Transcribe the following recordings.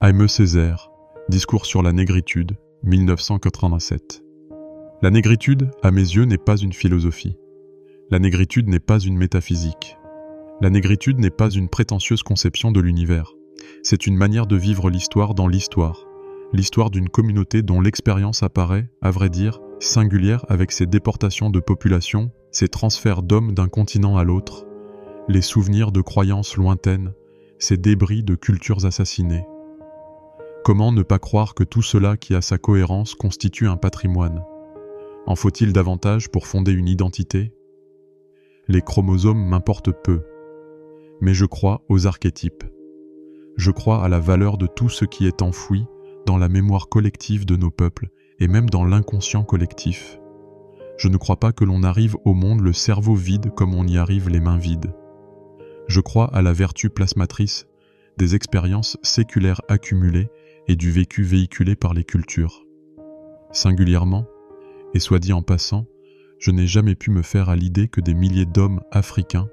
Aimé Césaire, Discours sur la négritude, 1987. La négritude, à mes yeux, n'est pas une philosophie. La négritude n'est pas une métaphysique. La négritude n'est pas une prétentieuse conception de l'univers. C'est une manière de vivre l'histoire dans l'histoire. L'histoire d'une communauté dont l'expérience apparaît, à vrai dire, singulière avec ses déportations de population, ses transferts d'hommes d'un continent à l'autre, les souvenirs de croyances lointaines, ses débris de cultures assassinées. Comment ne pas croire que tout cela qui a sa cohérence constitue un patrimoine? En faut-il davantage pour fonder une identité? Les chromosomes m'importent peu, mais je crois aux archétypes. Je crois à la valeur de tout ce qui est enfoui dans la mémoire collective de nos peuples et même dans l'inconscient collectif. Je ne crois pas que l'on arrive au monde le cerveau vide comme on y arrive les mains vides. Je crois à la vertu plasmatrice des expériences séculaires accumulées et du vécu véhiculé par les cultures. Singulièrement, et soit dit en passant, je n'ai jamais pu me faire à l'idée que des milliers d'hommes africains,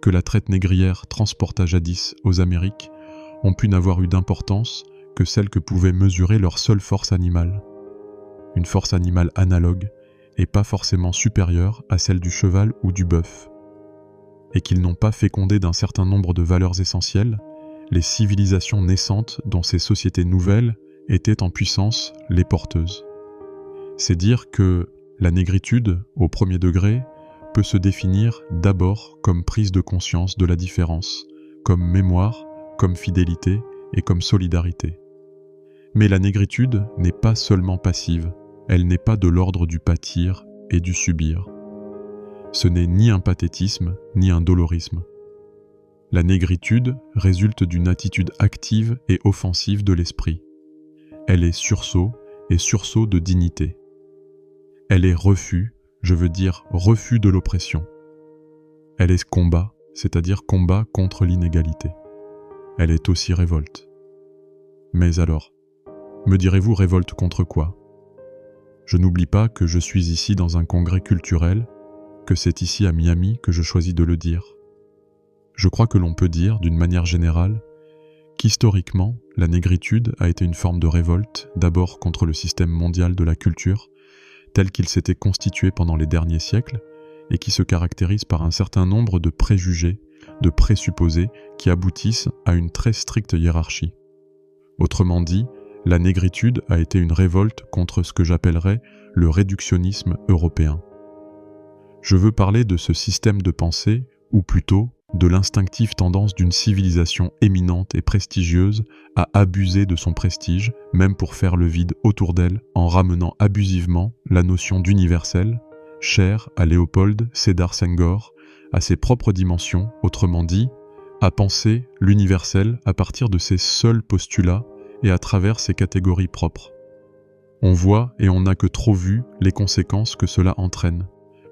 que la traite négrière transporta jadis aux Amériques, ont pu n'avoir eu d'importance que celle que pouvait mesurer leur seule force animale. Une force animale analogue, et pas forcément supérieure à celle du cheval ou du bœuf. Et qu'ils n'ont pas fécondé d'un certain nombre de valeurs essentielles, les civilisations naissantes dont ces sociétés nouvelles étaient en puissance les porteuses. C'est dire que la négritude, au premier degré, peut se définir d'abord comme prise de conscience de la différence, comme mémoire, comme fidélité et comme solidarité. Mais la négritude n'est pas seulement passive, elle n'est pas de l'ordre du pâtir et du subir. Ce n'est ni un pathétisme, ni un dolorisme. La négritude résulte d'une attitude active et offensive de l'esprit. Elle est sursaut et sursaut de dignité. Elle est refus, je veux dire refus de l'oppression. Elle est combat, c'est-à-dire combat contre l'inégalité. Elle est aussi révolte. Mais alors, me direz-vous révolte contre quoi? Je n'oublie pas que je suis ici dans un congrès culturel, que c'est ici à Miami que je choisis de le dire. Je crois que l'on peut dire, d'une manière générale, qu'historiquement, la négritude a été une forme de révolte, d'abord contre le système mondial de la culture, tel qu'il s'était constitué pendant les derniers siècles, et qui se caractérise par un certain nombre de préjugés, de présupposés qui aboutissent à une très stricte hiérarchie. Autrement dit, la négritude a été une révolte contre ce que j'appellerais le réductionnisme européen. Je veux parler de ce système de pensée, ou plutôt de l'instinctive tendance d'une civilisation éminente et prestigieuse à abuser de son prestige, même pour faire le vide autour d'elle, en ramenant abusivement la notion d'universel, chère à Léopold Sédar Senghor, à ses propres dimensions, autrement dit, à penser l'universel à partir de ses seuls postulats et à travers ses catégories propres. On voit et on n'a que trop vu les conséquences que cela entraîne.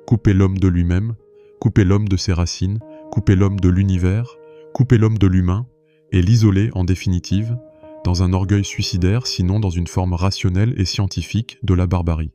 Couper l'homme de lui-même, couper l'homme de ses racines, couper l'homme de l'univers, couper l'homme de l'humain, et l'isoler en définitive, dans un orgueil suicidaire sinon dans une forme rationnelle et scientifique de la barbarie.